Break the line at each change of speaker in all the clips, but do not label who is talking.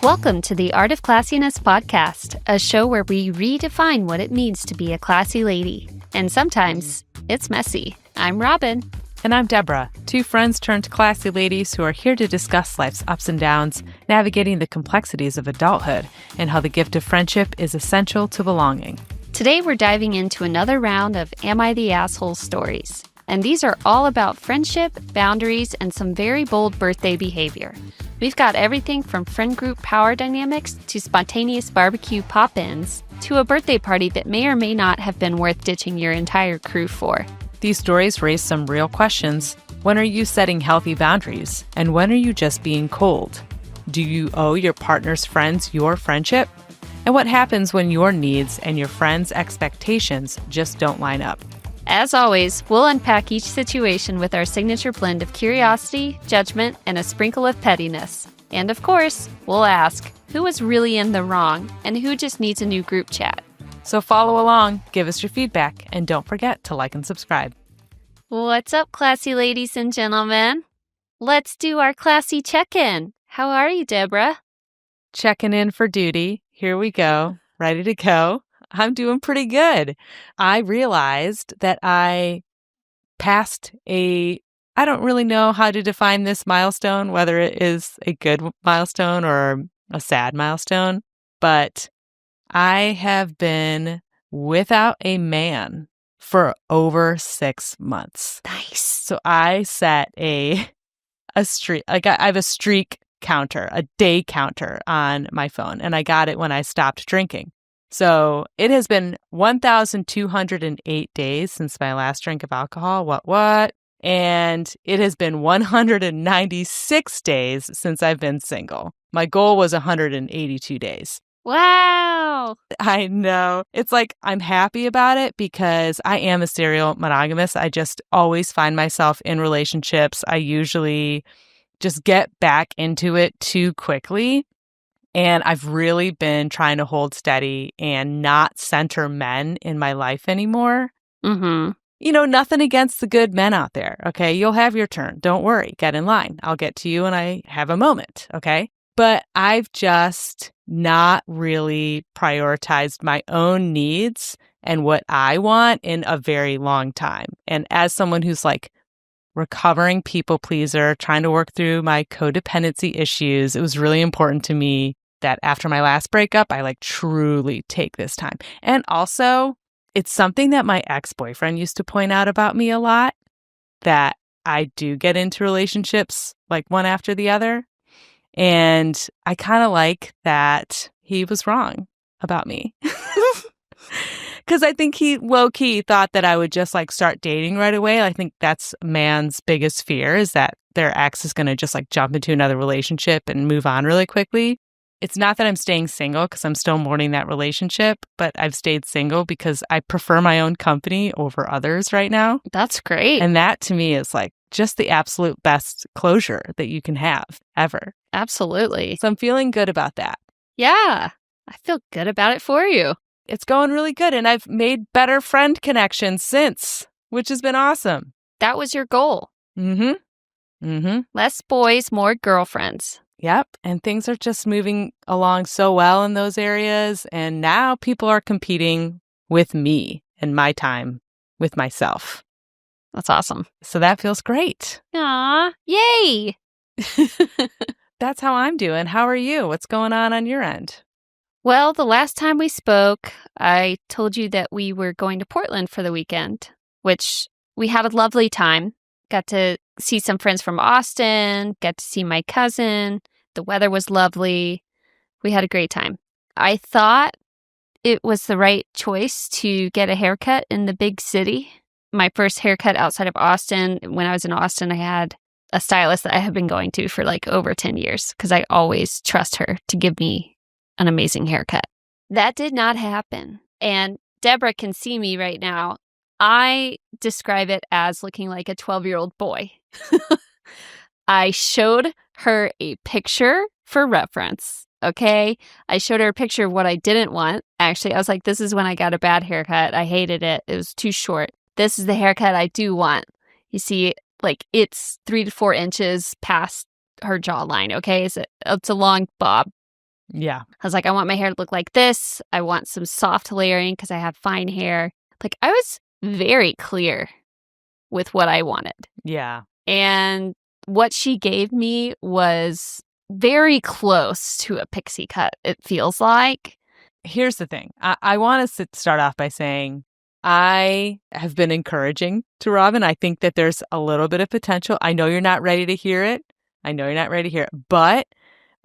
Welcome to the Art of Classiness podcast, a show where we redefine what it means to be a classy lady. And sometimes it's messy. I'm Robin.
And I'm Deborah, two friends turned classy ladies who are here to discuss life's ups and downs, navigating the complexities of adulthood, and how the gift of friendship is essential to belonging.
Today we're diving into another round of Am I the Asshole stories. And these are all about friendship, boundaries, and some very bold birthday behavior. We've got everything from friend group power dynamics to spontaneous barbecue pop-ins to a birthday party that may or may not have been worth ditching your entire crew for.
These stories raise some real questions. When are you setting healthy boundaries? And when are you just being cold? Do you owe your partner's friends your friendship? And what happens when your needs and your friends' expectations just don't line up?
As always, we'll unpack each situation with our signature blend of curiosity, judgment, and a sprinkle of pettiness. And of course, we'll ask, who is really in the wrong and who just needs a new group chat?
So follow along, give us your feedback, and don't forget to like and subscribe.
What's up, classy ladies and gentlemen? Let's do our classy check-in. How are you, Deborah?
Checking in for duty. Here we go. Ready to go. I'm doing pretty good. I realized that I passed I don't really know how to define this milestone, whether it is a good milestone or a sad milestone, but I have been without a man for over 6 months.
Nice.
So I set a streak, I have a streak counter, a day counter on my phone, and I got it when I stopped drinking. So it has been 1,208 days since my last drink of alcohol. What? And it has been 196 days since I've been single. My goal was 182 days.
Wow.
I know. It's like I'm happy about it because I am a serial monogamous. I just always find myself in relationships. I usually just get back into it too quickly. And I've really been trying to hold steady and not center men in my life anymore.
Mm-hmm.
You know, nothing against the good men out there, okay? You'll have your turn. Don't worry. Get in line. I'll get to you when I have a moment, okay? But I've just not really prioritized my own needs and what I want in a very long time. And as someone who's like recovering people pleaser, trying to work through my codependency issues, it was really important to me that after my last breakup, I like truly take this time. And also, it's something that my ex-boyfriend used to point out about me a lot, that I do get into relationships like one after the other. And I kind of like that he was wrong about me. Because I think he low-key thought that I would just like start dating right away. I think that's a man's biggest fear, is that their ex is going to just like jump into another relationship and move on really quickly. It's not that I'm staying single because I'm still mourning that relationship, but I've stayed single because I prefer my own company over others right now.
That's great.
And that to me is like just the absolute best closure that you can have ever.
Absolutely.
So I'm feeling good about that.
Yeah, I feel good about it for you.
It's going really good. And I've made better friend connections since, which has been awesome.
That was your goal. Less boys, more girlfriends.
Yep. And things are just moving along so well in those areas. And now people are competing with me and my time with myself.
That's awesome.
So that feels great.
Aw, yay.
That's how I'm doing. How are you? What's going on your end?
Well, the last time we spoke, I told you that we were going to Portland for the weekend, which we had a lovely time. Got to see some friends from Austin, got to see my cousin. The weather was lovely. We had a great time. I thought it was the right choice to get a haircut in the big city. My first haircut outside of Austin, when I was in Austin, I had a stylist that I have been going to for like over 10 years because I always trust her to give me an amazing haircut. That did not happen. And Deborah can see me right now. I describe it as looking like a 12-year-old boy. I showed her a picture for reference, okay? I showed her a picture of what I didn't want. Actually, I was like, this is when I got a bad haircut. I hated it. It was too short. this is the haircut I do want. You see, like, it's 3 to 4 inches past her jawline, okay? It's a long bob.
Yeah.
I was like, I want my hair to look like this. I want some soft layering because I have fine hair. Like, I was very clear with what I wanted.
Yeah.
And what she gave me was very close to a pixie cut, it feels like.
Here's the thing. I want to start off by saying I have been encouraging to Robin. I think that there's a little bit of potential. I know you're not ready to hear it. But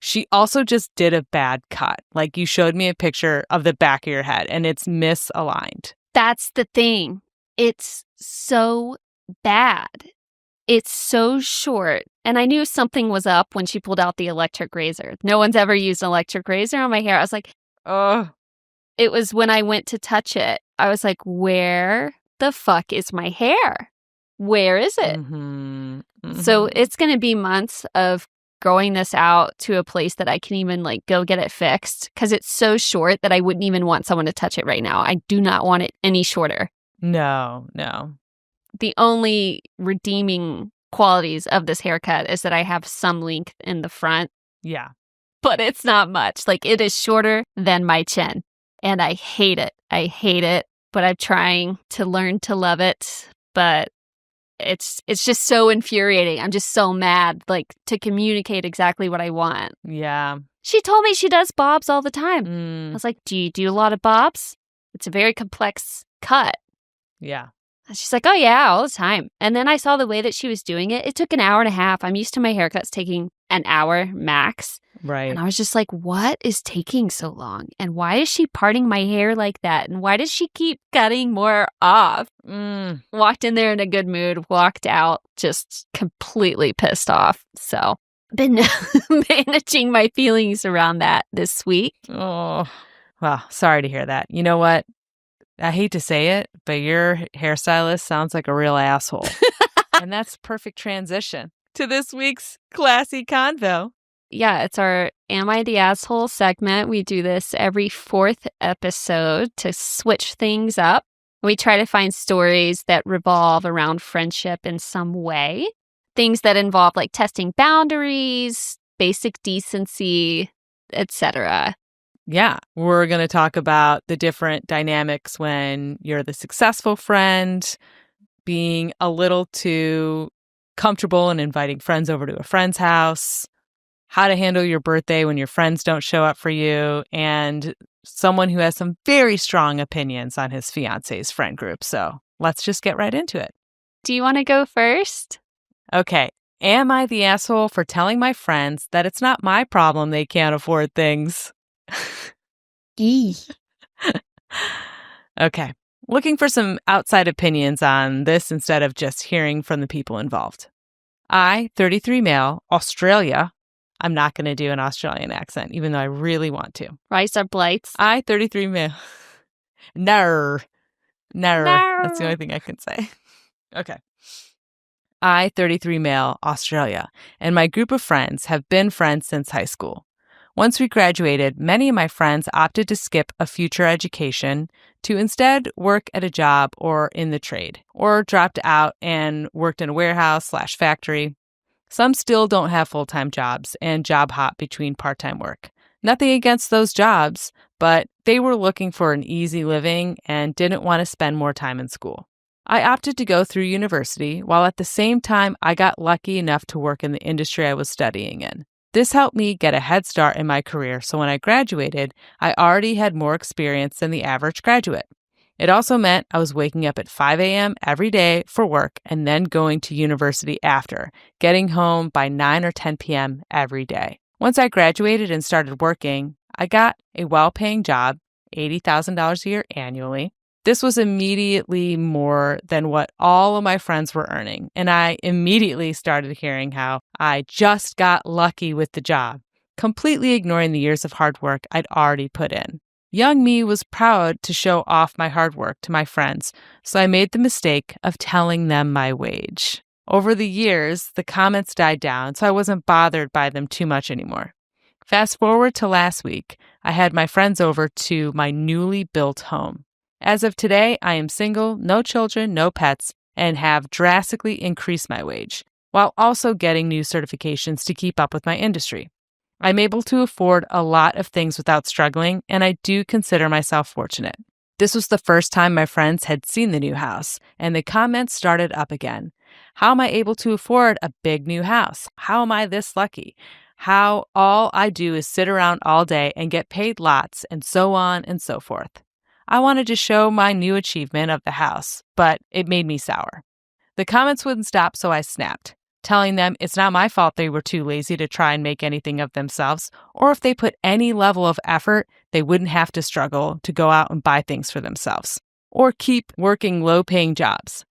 she also just did a bad cut. Like, you showed me a picture of the back of your head and it's misaligned.
That's the thing. It's so bad. It's so short. And I knew something was up when she pulled out the electric razor. No one's ever used an electric razor on my hair. I was like,
oh.
It was when I went to touch it. I was like, where the fuck is my hair? Where is it?
Mm-hmm. Mm-hmm.
So it's going to be months of growing this out to a place that I can even like go get it fixed because it's so short that I wouldn't even want someone to touch it right now. I do not want it any shorter.
No.
The only redeeming qualities of this haircut is that I have some length in the front.
Yeah.
But it's not much. Like, it is shorter than my chin. And I hate it. But I'm trying to learn to love it. But it's just so infuriating. I'm just so mad, like, to communicate exactly what I want.
Yeah.
She told me she does bobs all the time. I was like, do you do a lot of bobs? It's a very complex cut.
Yeah.
And she's like, oh, yeah, all the time. And then I saw the way that she was doing it. It took an hour and a half. I'm used to my haircuts taking an hour max.
Right.
And I was just like, what is taking so long? And why is she parting my hair like that? And why does she keep cutting more off? Walked in there in a good mood, walked out just completely pissed off. So been managing my feelings around that this week.
Oh, well, sorry to hear that. You know what? I hate to say it, but your hairstylist sounds like a real asshole. And that's perfect transition to this week's classy convo.
Yeah, it's our Am I the Asshole segment. We do this every 4th episode to switch things up. We try to find stories that revolve around friendship in some way. Things that involve like testing boundaries, basic decency, etc.
Yeah, we're going to talk about the different dynamics when you're the successful friend, being a little too comfortable in inviting friends over to a friend's house, how to handle your birthday when your friends don't show up for you, and someone who has some very strong opinions on his fiance's friend group. So let's just get right into it.
Do you want to go first?
Okay. Am I the asshole for telling my friends that it's not my problem they can't afford things? Okay. Looking for some outside opinions on this instead of just hearing from the people involved. I, 33 male, Australia. I'm not going to do an Australian accent, even though I really want to.
Rice or blights?
I, 33 male. No. That's the only thing I can say. Okay. I, 33 male, Australia, and my group of friends have been friends since high school. Once we graduated, many of my friends opted to skip a future education to instead work at a job or in the trade, or dropped out and worked in a warehouse/factory. Some still don't have full-time jobs and job hop between part-time work. Nothing against those jobs, but they were looking for an easy living and didn't want to spend more time in school. I opted to go through university, while at the same time I got lucky enough to work in the industry I was studying in. This helped me get a head start in my career, so when I graduated, I already had more experience than the average graduate. It also meant I was waking up at 5 a.m. every day for work and then going to university after, getting home by 9 or 10 p.m. every day. Once I graduated and started working, I got a well-paying job, $80,000 a year annually. This was immediately more than what all of my friends were earning, and I immediately started hearing how I just got lucky with the job, completely ignoring the years of hard work I'd already put in. Young me was proud to show off my hard work to my friends, so I made the mistake of telling them my wage. Over the years, the comments died down, so I wasn't bothered by them too much anymore. Fast forward to last week, I had my friends over to my newly built home. As of today, I am single, no children, no pets, and have drastically increased my wage, while also getting new certifications to keep up with my industry. I'm able to afford a lot of things without struggling, and I do consider myself fortunate. This was the first time my friends had seen the new house, and the comments started up again. How am I able to afford a big new house? How am I this lucky? How all I do is sit around all day and get paid lots, and so on and so forth. I wanted to show my new achievement of the house, but it made me sour. The comments wouldn't stop, so I snapped, telling them it's not my fault they were too lazy to try and make anything of themselves, or if they put any level of effort, they wouldn't have to struggle to go out and buy things for themselves, or keep working low-paying jobs.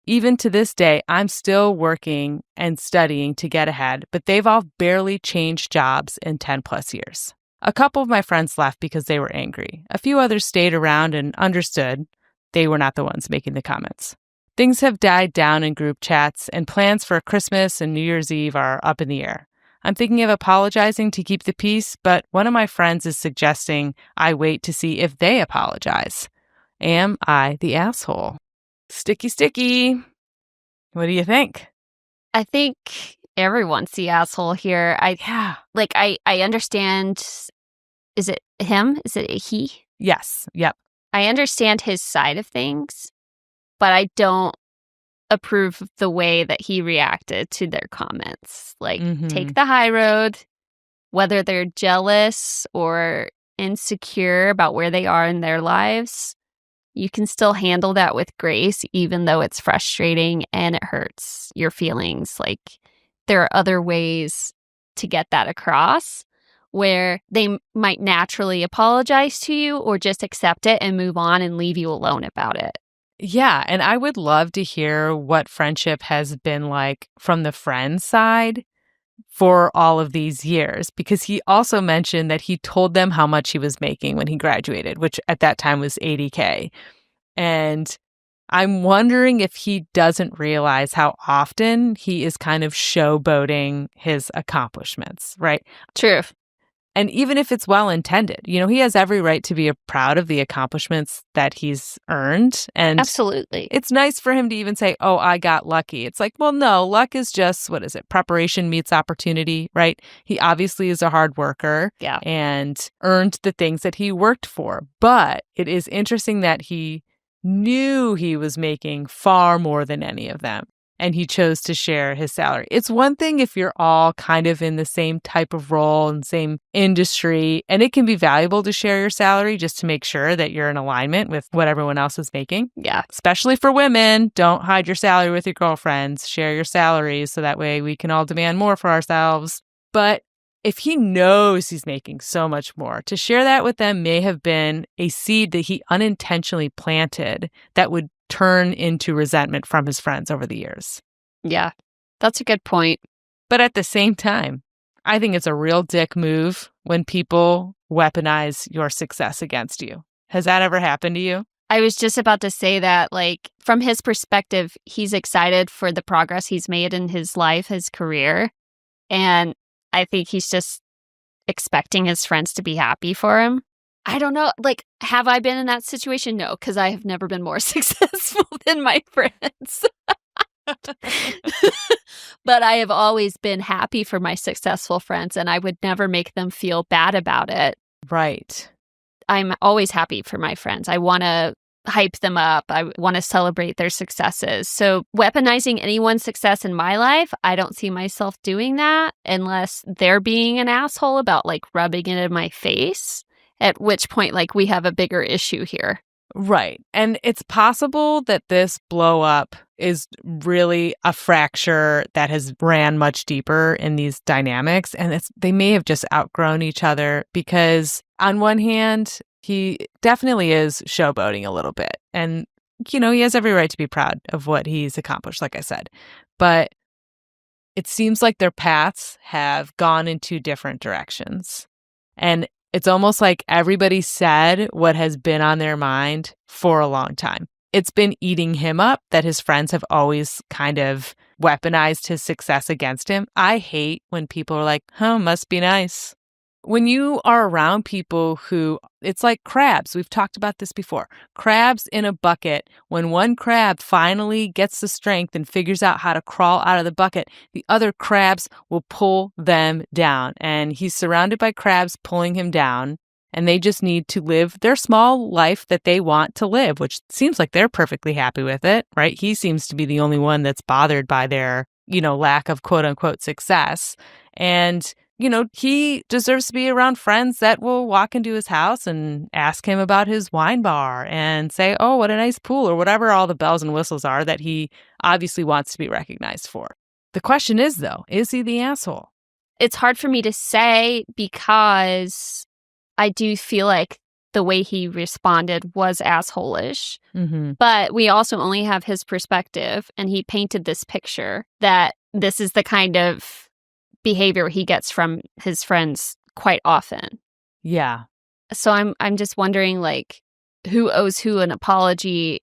Even to this day, I'm still working and studying to get ahead, but they've all barely changed jobs in 10 plus years. A couple of my friends left because they were angry. A few others stayed around and understood they were not the ones making the comments. Things have died down in group chats, and plans for Christmas and New Year's Eve are up in the air. I'm thinking of apologizing to keep the peace, but one of my friends is suggesting I wait to see if they apologize. Am I the asshole? Sticky, sticky. What do you think?
I think everyone's the asshole here. I understand. Is it him? Is it a he?
Yes. Yep.
I understand his side of things, but I don't approve of the way that he reacted to their comments. Take the high road, whether they're jealous or insecure about where they are in their lives. You can still handle that with grace, even though it's frustrating and it hurts your feelings. There are other ways to get that across where they might naturally apologize to you or just accept it and move on and leave you alone about it.
Yeah, and I would love to hear what friendship has been like from the friend's side for all of these years, because he also mentioned that he told them how much he was making when he graduated, which at that time was $80K. And I'm wondering if he doesn't realize how often he is kind of showboating his accomplishments, right?
True.
And even if it's well-intended, he has every right to be proud of the accomplishments that he's earned. And
absolutely.
It's nice for him to even say, oh, I got lucky. It's like, well, no, luck is just, preparation meets opportunity, right? He obviously is a hard worker and earned the things that he worked for. But it is interesting that he knew he was making far more than any of them, and he chose to share his salary. It's one thing if you're all kind of in the same type of role and same industry, and it can be valuable to share your salary just to make sure that you're in alignment with what everyone else is making.
Yeah.
Especially for women, don't hide your salary with your girlfriends. Share your salaries so that way we can all demand more for ourselves. But if he knows he's making so much more, to share that with them may have been a seed that he unintentionally planted that would turn into resentment from his friends over the years.
Yeah, that's a good point.
But at the same time, I think it's a real dick move when people weaponize your success against you. Has that ever happened to you?
I was just about to say that, from his perspective, he's excited for the progress he's made in his life, his career. And I think he's just expecting his friends to be happy for him. I don't know. Have I been in that situation? No, because I have never been more successful than my friends. But I have always been happy for my successful friends, and I would never make them feel bad about it.
Right.
I'm always happy for my friends. I want to hype them up. I want to celebrate their successes. So weaponizing anyone's success in my life, I don't see myself doing that unless they're being an asshole about rubbing it in my face, at which point we have a bigger issue here.
Right. And it's possible that this blow up is really a fracture that has ran much deeper in these dynamics. And they may have just outgrown each other because on one hand, he definitely is showboating a little bit. And, he has every right to be proud of what he's accomplished, like I said. But it seems like their paths have gone in two different directions. And it's almost like everybody said what has been on their mind for a long time. It's been eating him up that his friends have always kind of weaponized his success against him. I hate when people are like, oh, must be nice. when you are around people who, it's like crabs. We've talked about this before. Crabs in a bucket. When one crab finally gets the strength and figures out how to crawl out of the bucket, the other crabs will pull them down. And he's surrounded by crabs pulling him down. And they just need to live their small life that they want to live, which seems like they're perfectly happy with it, right? He seems to be the only one that's bothered by their, lack of quote unquote success. And he deserves to be around friends that will walk into his house and ask him about his wine bar and say, oh, what a nice pool, or whatever all the bells and whistles are that he obviously wants to be recognized for. The question is, though, is he the asshole?
It's hard for me to say because I do feel like the way he responded was asshole-ish.
Mm-hmm.
But we also only have his perspective, and he painted this picture that this is the kind of behavior he gets from his friends quite often.
Yeah.
So I'm just wondering, like, who owes who an apology?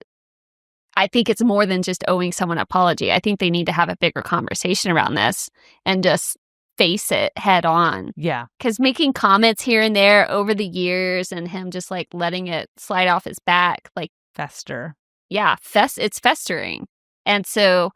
I think it's more than just owing someone an apology. I think they need to have a bigger conversation around this and just face it head on.
Yeah.
Because making comments here and there over the years and him just like letting it slide off his back, like
fester.
Yeah, it's festering. And so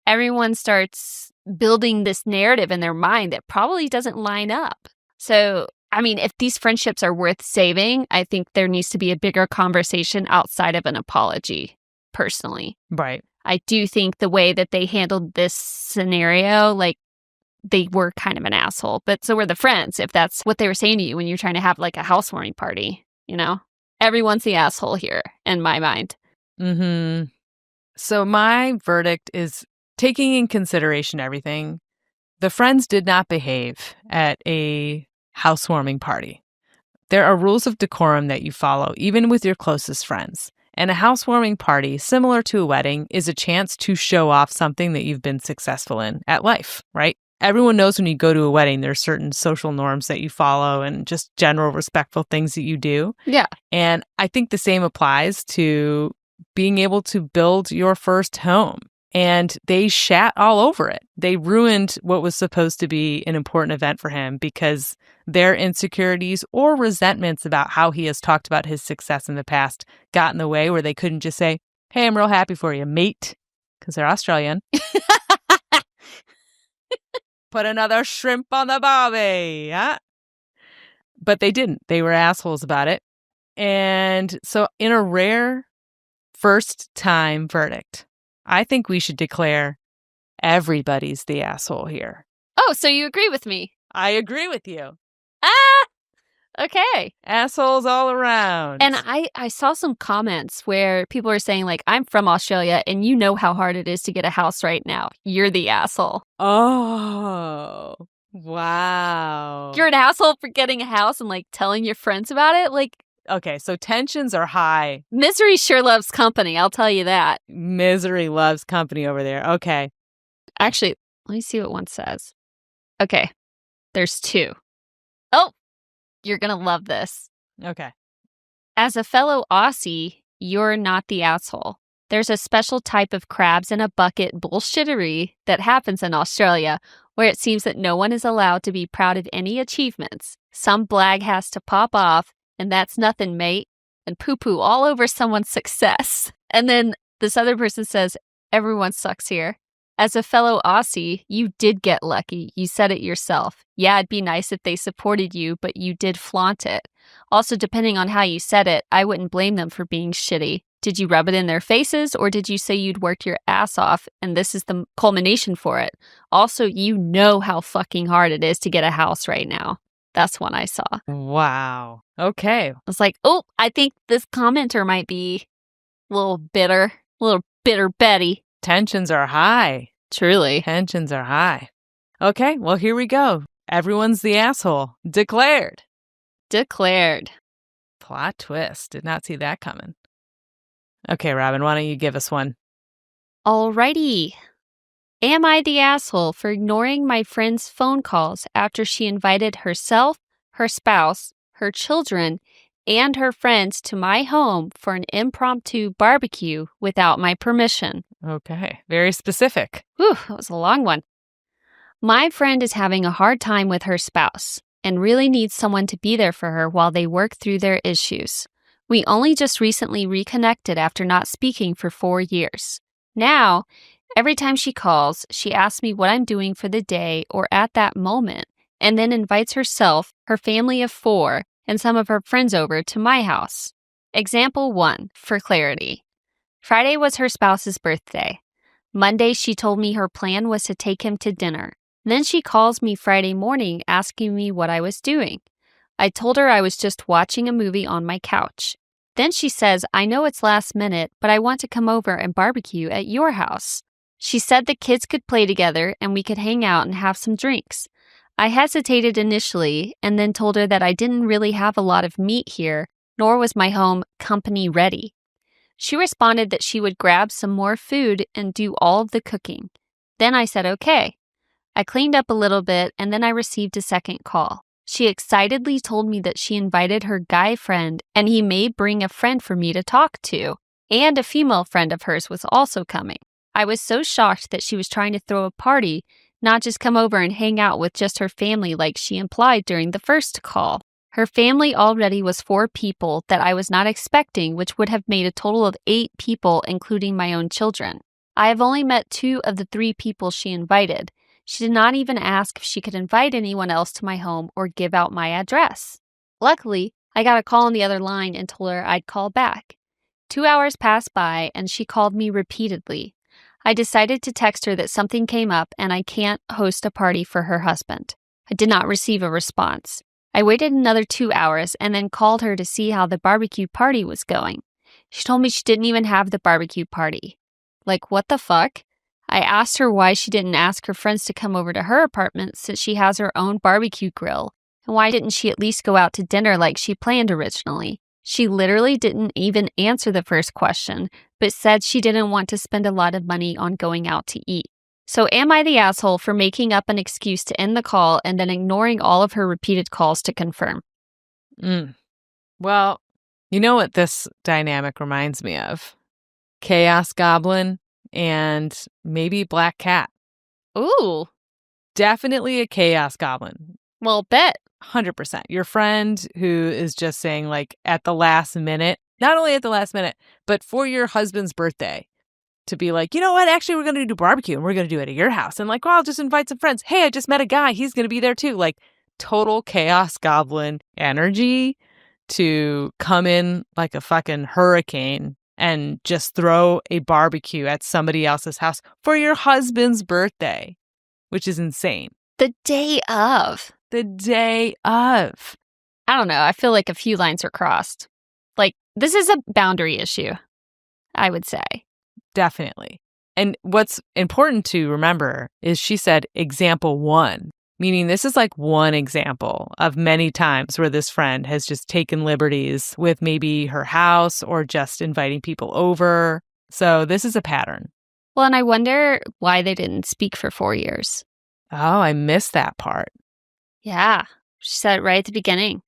everyone starts building this narrative in their mind that probably doesn't line up. So, I mean, if these friendships are worth saving, I think there needs to be a bigger conversation outside of an apology, personally.
Right.
I do think the way that they handled this scenario, like, they were kind of an asshole, but so were the friends, if that's what they were saying to you when you're trying to have like a housewarming party, Everyone's the asshole here, in my mind.
Mm-hmm. So my verdict is, taking in consideration everything, the friends did not behave at a housewarming party. There are rules of decorum that you follow, even with your closest friends. And a housewarming party, similar to a wedding, is a chance to show off something that you've been successful in at life, right? Everyone knows when you go to a wedding, there's certain social norms that you follow and just general respectful things that you do.
Yeah.
And I think the same applies to being able to build your first home. And they shat all over it. They ruined what was supposed to be an important event for him because their insecurities or resentments about how he has talked about his success in the past got in the way, where they couldn't just say, hey, I'm real happy for you, mate, because they're Australian. Put another shrimp on the barbie. Huh? But they didn't. They were assholes about it. And so in a rare first-time verdict, I think we should declare everybody's the asshole here.
Oh, so you agree with me?
I agree with you.
Okay.
Assholes all around.
And I saw some comments where people are saying, like, I'm from Australia and you know how hard it is to get a house right now. You're the asshole.
Oh, wow.
You're an asshole for getting a house and, like, telling your friends about it? Like,
okay, so tensions are high.
Misery sure loves company, I'll tell you that.
Misery loves company over there. Okay.
Actually, let me see what one says. Okay, there's two. Oh, you're going to love this.
Okay.
As a fellow Aussie, you're not the asshole. There's a special type of crabs in a bucket bullshittery that happens in Australia where it seems that no one is allowed to be proud of any achievements. Some blag has to pop off, and that's nothing, mate, and poo-poo all over someone's success. And then this other person says, everyone sucks here. As a fellow Aussie, you did get lucky. You said it yourself. Yeah, it'd be nice if they supported you, but you did flaunt it. Also, depending on how you said it, I wouldn't blame them for being shitty. Did you rub it in their faces, or did you say you'd worked your ass off and this is the culmination for it? Also, you know how fucking hard it is to get a house right now. That's one I saw.
Wow. Okay.
I was like, oh, I think this commenter might be a little bitter Betty.
Tensions are high.
Truly.
Tensions are high. Okay, well, here we go. Everyone's the asshole. Declared. Plot twist. Did not see that coming. Okay, Robin, why don't you give us one?
Alrighty. Am I the asshole for ignoring my friend's phone calls after she invited herself, her spouse, her children, and her friends to my home for an impromptu barbecue without my permission?
Okay, very specific.
Whew, that was a long one. My friend is having a hard time with her spouse, and really needs someone to be there for her while they work through their issues. We only just recently reconnected after not speaking for 4 years. Now, every time she calls, she asks me what I'm doing for the day or at that moment, and then invites herself, her family of 4, and some of her friends over to my house. Example 1, for clarity. Friday was her spouse's birthday. Monday, she told me her plan was to take him to dinner. Then she calls me Friday morning asking me what I was doing. I told her I was just watching a movie on my couch. Then she says, I know it's last minute, but I want to come over and barbecue at your house. She said the kids could play together and we could hang out and have some drinks. I hesitated initially and then told her that I didn't really have a lot of meat here, nor was my home company ready. She responded that she would grab some more food and do all of the cooking. Then I said okay. I cleaned up a little bit and then I received a second call. She excitedly told me that she invited her guy friend and he may bring a friend for me to talk to, and a female friend of hers was also coming. I was so shocked that she was trying to throw a party, not just come over and hang out with just her family like she implied during the first call. Her family already was 4 people that I was not expecting, which would have made a total of 8 people, including my own children. I have only met 2 of the 3 people she invited. She did not even ask if she could invite anyone else to my home or give out my address. Luckily, I got a call on the other line and told her I'd call back. 2 hours passed by and she called me repeatedly. I decided to text her that something came up and I can't host a party for her husband. I did not receive a response. I waited another 2 hours and then called her to see how the barbecue party was going. She told me she didn't even have the barbecue party. Like, what the fuck? I asked her why she didn't ask her friends to come over to her apartment since she has her own barbecue grill, and why didn't she at least go out to dinner like she planned originally? She literally didn't even answer the first question, but said she didn't want to spend a lot of money on going out to eat. So am I the asshole for making up an excuse to end the call and then ignoring all of her repeated calls to confirm?
Well, you know what this dynamic reminds me of? Chaos Goblin and maybe Black Cat.
Ooh.
Definitely a Chaos Goblin.
Well, bet.
100%. Your friend who is just saying, like, at the last minute, not only at the last minute, but for your husband's birthday, to be like, you know what, actually, we're going to do barbecue and we're going to do it at your house. And like, well, I'll just invite some friends. Hey, I just met a guy. He's going to be there too. Like, total Chaos Goblin energy to come in like a fucking hurricane and just throw a barbecue at somebody else's house for your husband's birthday, which is insane.
The day of.
The day of.
I don't know. I feel like a few lines are crossed. Like, this is a boundary issue, I would say.
Definitely. And what's important to remember is she said example 1, meaning this is like one example of many times where this friend has just taken liberties with maybe her house or just inviting people over. So this is a pattern.
Well, and I wonder why they didn't speak for 4 years.
Oh, I missed that part.
Yeah, she said it right at the beginning.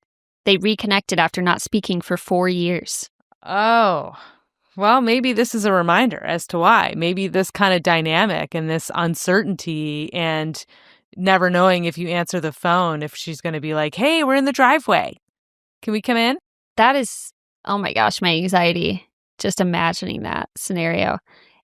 They reconnected after not speaking for 4 years.
Oh, well, maybe this is a reminder as to why. Maybe this kind of dynamic and this uncertainty and never knowing if you answer the phone, if she's going to be like, hey, we're in the driveway. Can we come in?
That is, oh my gosh, my anxiety, just imagining that scenario.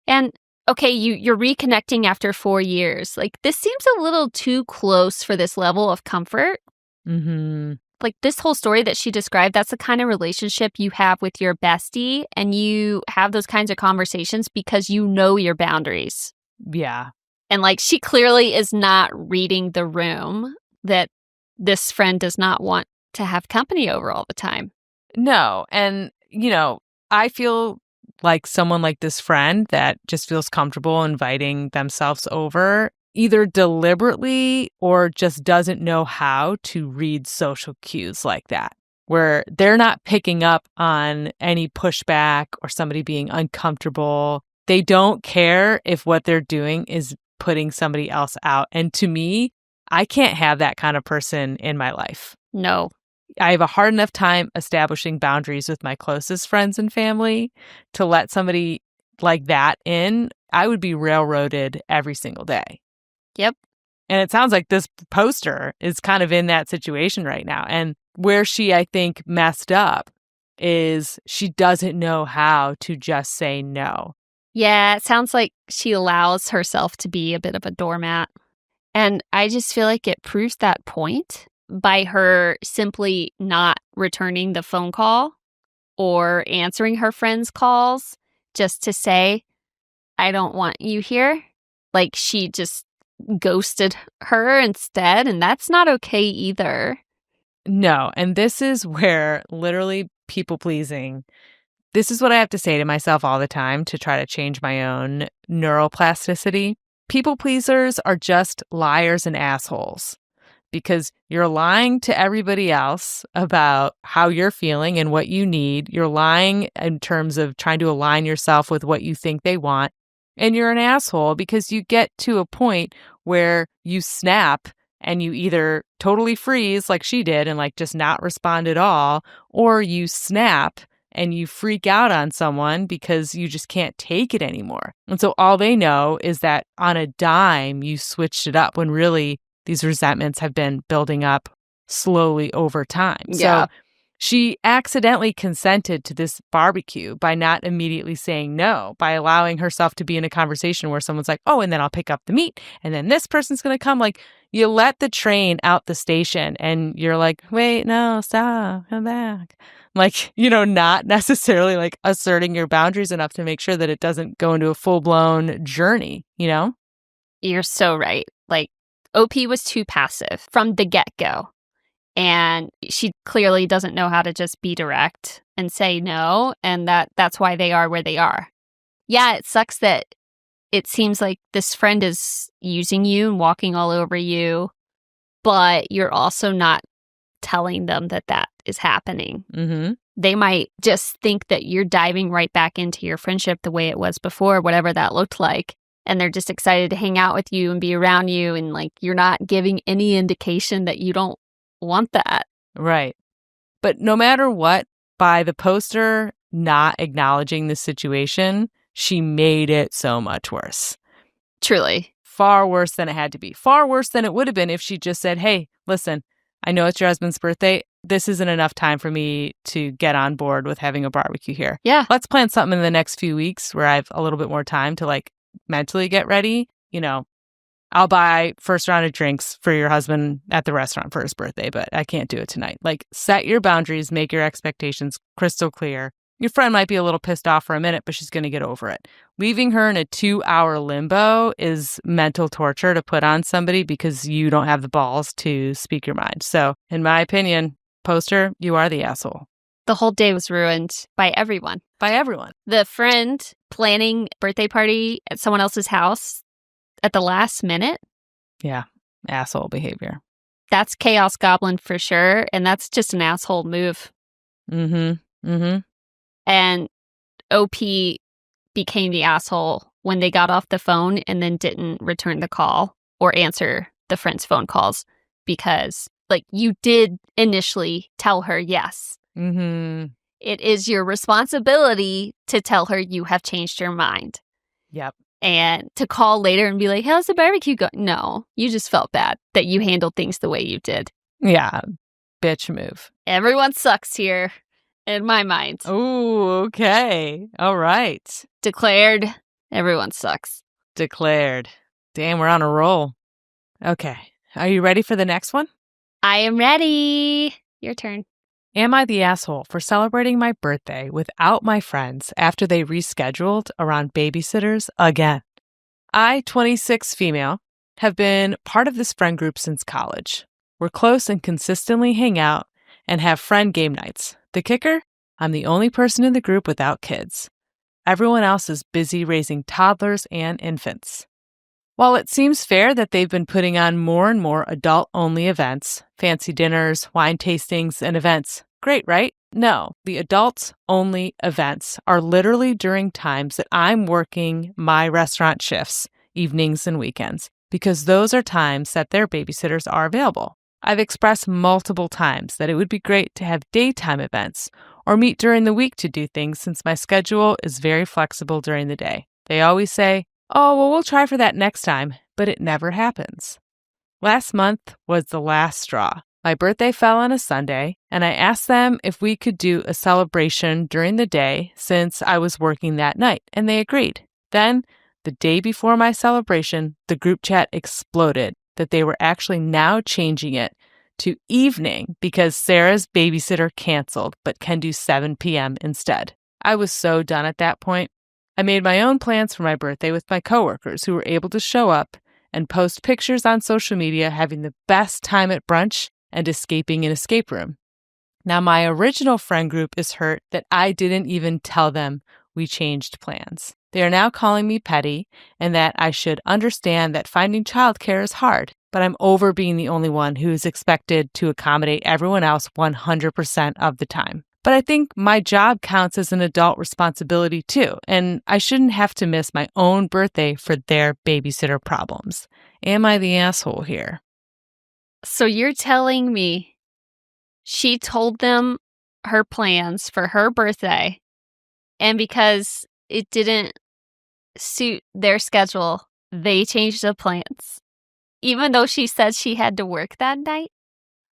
And okay, you're reconnecting after 4 years. Like, this seems a little too close for this level of comfort.
Mm-hmm.
Like, this whole story that she described, that's the kind of relationship you have with your bestie, and you have those kinds of conversations because you know your boundaries.
Yeah.
And, like, she clearly is not reading the room that this friend does not want to have company over all the time.
No. And, you know, I feel like someone like this friend that just feels comfortable inviting themselves over, either deliberately or just doesn't know how to read social cues like that, where they're not picking up on any pushback or somebody being uncomfortable. They don't care if what they're doing is putting somebody else out. And to me, I can't have that kind of person in my life.
No.
I have a hard enough time establishing boundaries with my closest friends and family. To let somebody like that in, I would be railroaded every single day.
Yep.
And it sounds like this poster is kind of in that situation right now. And where she, I think, messed up is she doesn't know how to just say no.
Yeah, it sounds like she allows herself to be a bit of a doormat. And I just feel like it proves that point by her simply not returning the phone call or answering her friends' calls just to say, I don't want you here. Like she just ghosted her instead, and that's not okay either.
No, and this is where literally people pleasing, this is what I have to say to myself all the time to try to change my own neuroplasticity. People pleasers are just liars and assholes because you're lying to everybody else about how you're feeling and what you need. You're lying in terms of trying to align yourself with what you think they want. And you're an asshole because you get to a point where you snap and you either totally freeze like she did and like just not respond at all, or you snap and you freak out on someone because you just can't take it anymore. And so all they know is that on a dime, you switched it up when really these resentments have been building up slowly over time.
Yeah.
So she accidentally consented to this barbecue by not immediately saying no, by allowing herself to be in a conversation where someone's like, oh, and then I'll pick up the meat, and then this person's going to come. Like, you let the train out the station, and you're like, wait, no, stop, come back. Like, not necessarily like asserting your boundaries enough to make sure that it doesn't go into a full-blown journey,
You're so right. Like, OP was too passive from the get-go. And she clearly doesn't know how to just be direct and say no. And that's why they are where they are. Yeah, it sucks that it seems like this friend is using you and walking all over you, but you're also not telling them that that is happening.
Mm-hmm.
They might just think that you're diving right back into your friendship the way it was before, whatever that looked like. And they're just excited to hang out with you and be around you. And like, you're not giving any indication that you don't want that.
Right. But no matter what, by the poster not acknowledging the situation, she made it so much worse.
Truly.
Far worse than it had to be. Far worse than it would have been if she just said, hey, listen, I know it's your husband's birthday. This isn't enough time for me to get on board with having a barbecue here.
Yeah.
Let's plan something in the next few weeks where I have a little bit more time to like mentally get ready. I'll buy first round of drinks for your husband at the restaurant for his birthday, but I can't do it tonight. Like, set your boundaries, make your expectations crystal clear. Your friend might be a little pissed off for a minute, but she's going to get over it. Leaving her in a 2-hour limbo is mental torture to put on somebody because you don't have the balls to speak your mind. So, in my opinion, poster, you are the asshole.
The whole day was ruined by everyone.
By everyone.
The friend planning birthday party at someone else's house at the last minute.
Yeah, asshole behavior.
That's chaos goblin for sure, and that's just an asshole move.
Mm-hmm. Mm-hmm.
And OP became the asshole when they got off the phone and then didn't return the call or answer the friend's phone calls because, like, you did initially tell her yes.
Mm-hmm.
It is your responsibility to tell her you have changed your mind.
Yep.
And to call later and be like, how's the barbecue going? No, you just felt bad that you handled things the way you did.
Yeah, bitch move.
Everyone sucks here, in my mind.
Oh, okay. All right.
Declared, everyone sucks.
Declared. Damn, we're on a roll. Okay. Are you ready for the next one?
I am ready. Your turn.
Am I the asshole for celebrating my birthday without my friends after they rescheduled around babysitters again? I, 26 female, have been part of this friend group since college. We're close and consistently hang out and have friend game nights. The kicker? I'm the only person in the group without kids. Everyone else is busy raising toddlers and infants. While it seems fair that they've been putting on more and more adult-only events, fancy dinners, wine tastings, and events, great, right? No, the adults-only events are literally during times that I'm working my restaurant shifts, evenings and weekends, because those are times that their babysitters are available. I've expressed multiple times that it would be great to have daytime events or meet during the week to do things since my schedule is very flexible during the day. They always say, oh, well, we'll try for that next time, but it never happens. Last month was the last straw. My birthday fell on a Sunday, and I asked them if we could do a celebration during the day since I was working that night, and they agreed. Then, the day before my celebration, the group chat exploded that they were actually now changing it to evening because Sarah's babysitter canceled but can do 7 p.m. instead. I was so done at that point. I made my own plans for my birthday with my coworkers who were able to show up and post pictures on social media having the best time at brunch and escaping an escape room. Now, my original friend group is hurt that I didn't even tell them we changed plans. They are now calling me petty and that I should understand that finding childcare is hard, but I'm over being the only one who is expected to accommodate everyone else 100% of the time. But I think my job counts as an adult responsibility too, and I shouldn't have to miss my own birthday for their babysitter problems. Am I the asshole here?
So you're telling me she told them her plans for her birthday, and because it didn't suit their schedule, they changed the plans, even though she said she had to work that night?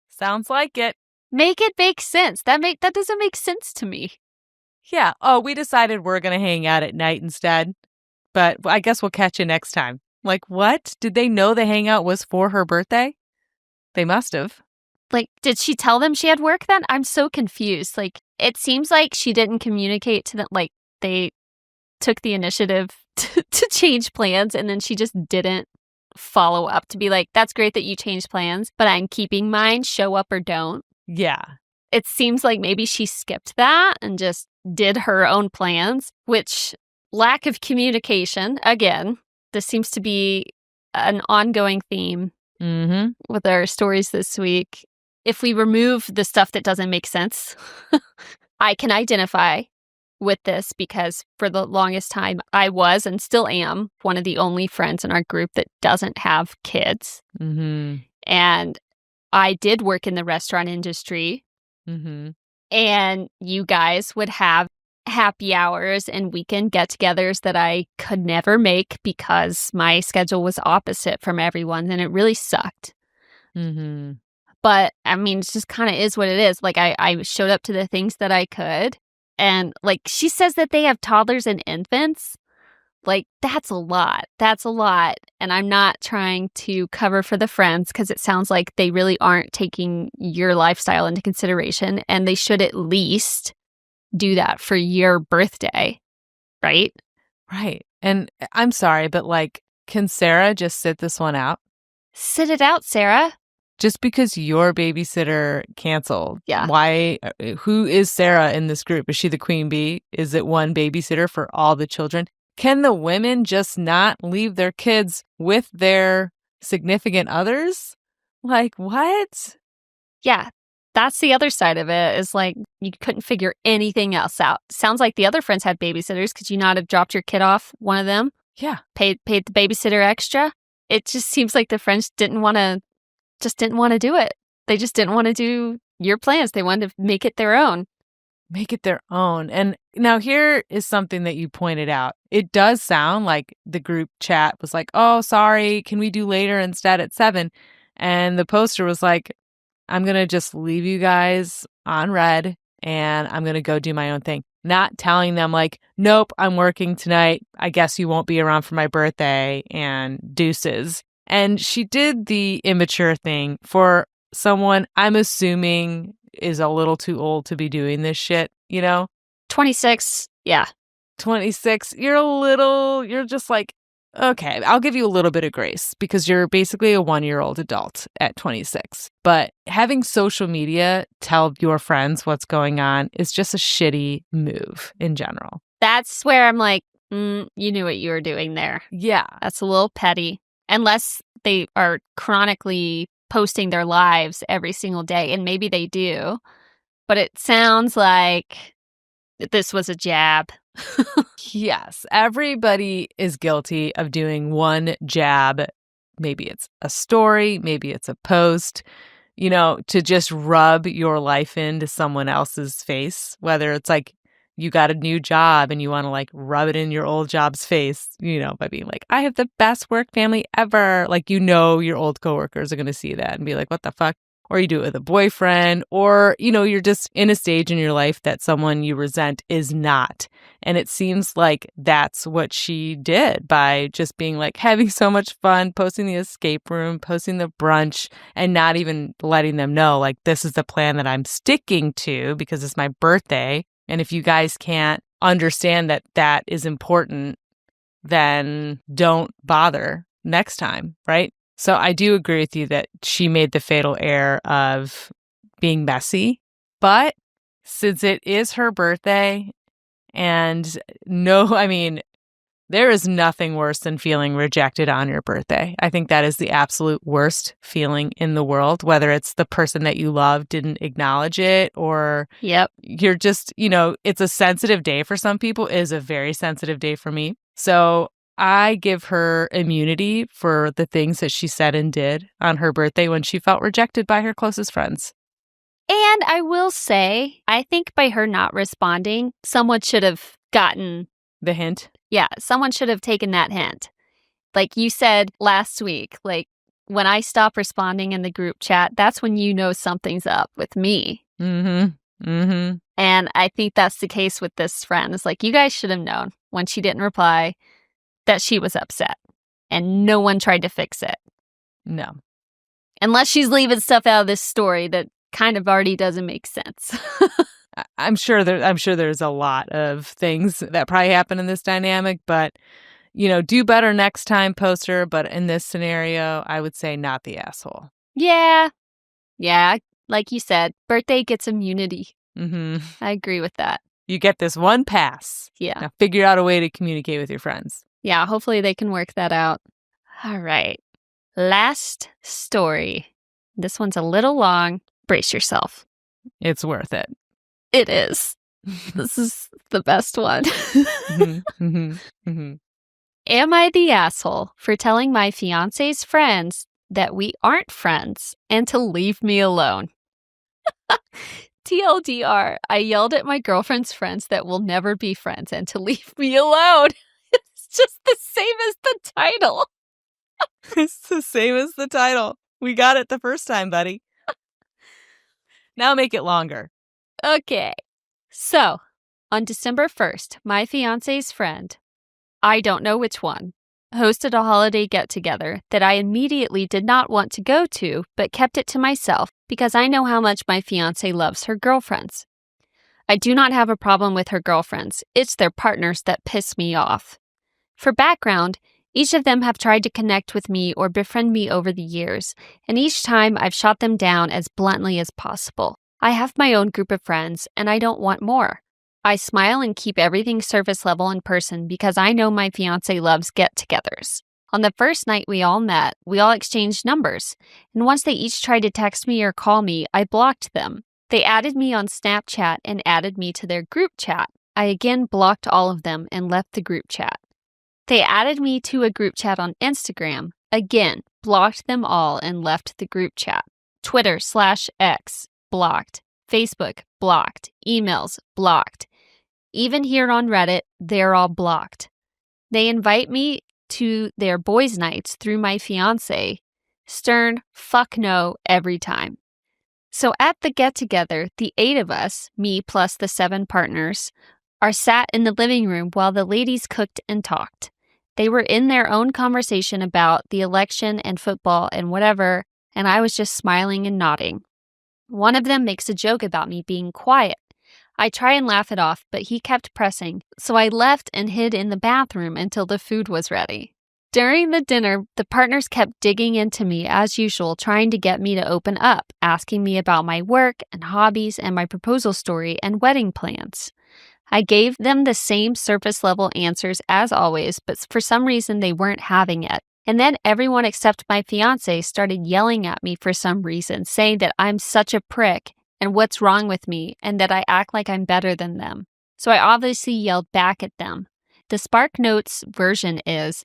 Sounds like it.
Make it make sense. That doesn't make sense to me.
Yeah. Oh, we decided we're going to hang out at night instead, but I guess we'll catch you next time. Like, what? Did they know the hangout was for her birthday? They must have.
Like, did she tell them she had work then? I'm so confused. Like, it seems like she didn't communicate to them. Like, they took the initiative to change plans, and then she just didn't follow up to be like, that's great that you changed plans, but I'm keeping mine, show up or don't.
Yeah.
It seems like maybe she skipped that and just did her own plans, which lack of communication, again, this seems to be an ongoing theme with our stories this week. If we remove the stuff that doesn't make sense, I can identify with this because for the longest time, I was and still am one of the only friends in our group that doesn't have kids. And I did work in the restaurant industry. And you guys would have happy hours and weekend get-togethers that I could never make because my schedule was opposite from everyone, and it really sucked. But, I mean, it just kind of is what it is. Like, I showed up to the things that I could. And, like, she says that they have toddlers and infants. Like, that's a lot. That's a lot. And I'm not trying to cover for the friends because it sounds like they really aren't taking your lifestyle into consideration. And they should at least do that for your birthday, right?
Right. And I'm sorry, but, like, can Sarah just sit this one out?
Sit it out, Sarah.
Just because your babysitter canceled.
Yeah.
Why? Who is Sarah in this group? Is she the queen bee? Is it one babysitter for all the children? Can the women just not leave their kids with their significant others? Like, what?
Yeah. That's the other side of it, is like you couldn't figure anything else out. Sounds like the other friends had babysitters. Could you not have dropped your kid off one of them?
Yeah.
Paid the babysitter extra? It just seems like the friends didn't want to do it. They just didn't want to do your plans. They wanted to make it their own.
Make it their own. And now here is something that you pointed out. It does sound like the group chat was like, oh, sorry, can we do later instead at 7? And the poster was like, I'm going to just leave you guys on red and I'm going to go do my own thing. Not telling them like, nope, I'm working tonight. I guess you won't be around for my birthday and deuces. And she did the immature thing for someone I'm assuming is a little too old to be doing this shit, you know?
26, yeah.
26, you're just like, okay, I'll give you a little bit of grace because you're basically a 1-year-old adult at 26. But having social media tell your friends what's going on is just a shitty move in general.
That's where I'm like, you knew what you were doing there.
Yeah.
That's a little petty. Unless they are chronically posting their lives every single day, and maybe they do. But it sounds like this was a jab.
Yes, everybody is guilty of doing one jab. Maybe it's a story, maybe it's a post, to just rub your life into someone else's face, whether it's like you got a new job and you want to like rub it in your old job's face, by being like, I have the best work family ever. Like, your old coworkers are going to see that and be like, what the fuck? Or you do it with a boyfriend, or, you're just in a stage in your life that someone you resent is not. And it seems like that's what she did by just being like having so much fun, posting the escape room, posting the brunch, and not even letting them know, like, this is the plan that I'm sticking to because it's my birthday. And if you guys can't understand that that is important, then don't bother next time, right? So I do agree with you that she made the fatal error of being messy. But since it is her birthday, and there is nothing worse than feeling rejected on your birthday. I think that is the absolute worst feeling in the world, whether it's the person that you love didn't acknowledge it, or you're just, it's a sensitive day for some people. It is a very sensitive day for me. So I give her immunity for the things that she said and did on her birthday when she felt rejected by her closest friends.
And I will say, I think by her not responding, someone should have gotten
the hint.
Yeah, someone should have taken that hint. Like you said last week, like when I stop responding in the group chat, that's when you know something's up with me.
Mm-hmm. Mm-hmm.
And I think that's the case with this friend. It's like, you guys should have known when she didn't reply that she was upset, and no one tried to fix it.
No.
Unless she's leaving stuff out of this story that kind of already doesn't make sense.
I'm sure there's a lot of things that probably happen in this dynamic, but do better next time, poster. But in this scenario, I would say not the asshole.
Yeah. Like you said, birthday gets immunity.
Mm-hmm.
I agree with that.
You get this one pass.
Yeah.
Now figure out a way to communicate with your friends.
Yeah, hopefully they can work that out. All right. Last story. This one's a little long. Brace yourself.
It's worth it.
It is. This is the best one.
Mm-hmm, mm-hmm, mm-hmm.
Am I the asshole for telling my fiance's friends that we aren't friends and to leave me alone? TLDR, I yelled at my girlfriend's friends that we'll never be friends and to leave me alone. It's just the same as the title.
It's the same as the title. We got it the first time, buddy. Now make it longer.
Okay. So, on December 1st, my fiance's friend, I don't know which one, hosted a holiday get-together that I immediately did not want to go to, but kept it to myself because I know how much my fiance loves her girlfriends. I do not have a problem with her girlfriends. It's their partners that piss me off. For background, each of them have tried to connect with me or befriend me over the years, and each time I've shot them down as bluntly as possible. I have my own group of friends, and I don't want more. I smile and keep everything surface level in person because I know my fiancé loves get-togethers. On the first night we all met, we all exchanged numbers, and once they each tried to text me or call me, I blocked them. They added me on Snapchat and added me to their group chat. I again blocked all of them and left the group chat. They added me to a group chat on Instagram, again, blocked them all and left the group chat. Twitter/X, blocked. Facebook, blocked. Emails, blocked. Even here on Reddit, they're all blocked. They invite me to their boys' nights through my fiancé. Stern, fuck no, every time. So at the get-together, the 8 of us, me plus the 7 partners, are sat in the living room while the ladies cooked and talked. They were in their own conversation about the election and football and whatever, and I was just smiling and nodding. One of them makes a joke about me being quiet. I try and laugh it off, but he kept pressing, so I left and hid in the bathroom until the food was ready. During the dinner, the partners kept digging into me as usual, trying to get me to open up, asking me about my work and hobbies and my proposal story and wedding plans. I gave them the same surface-level answers as always, but for some reason they weren't having it. And then everyone except my fiancé started yelling at me for some reason, saying that I'm such a prick and what's wrong with me and that I act like I'm better than them. So I obviously yelled back at them. The SparkNotes version is,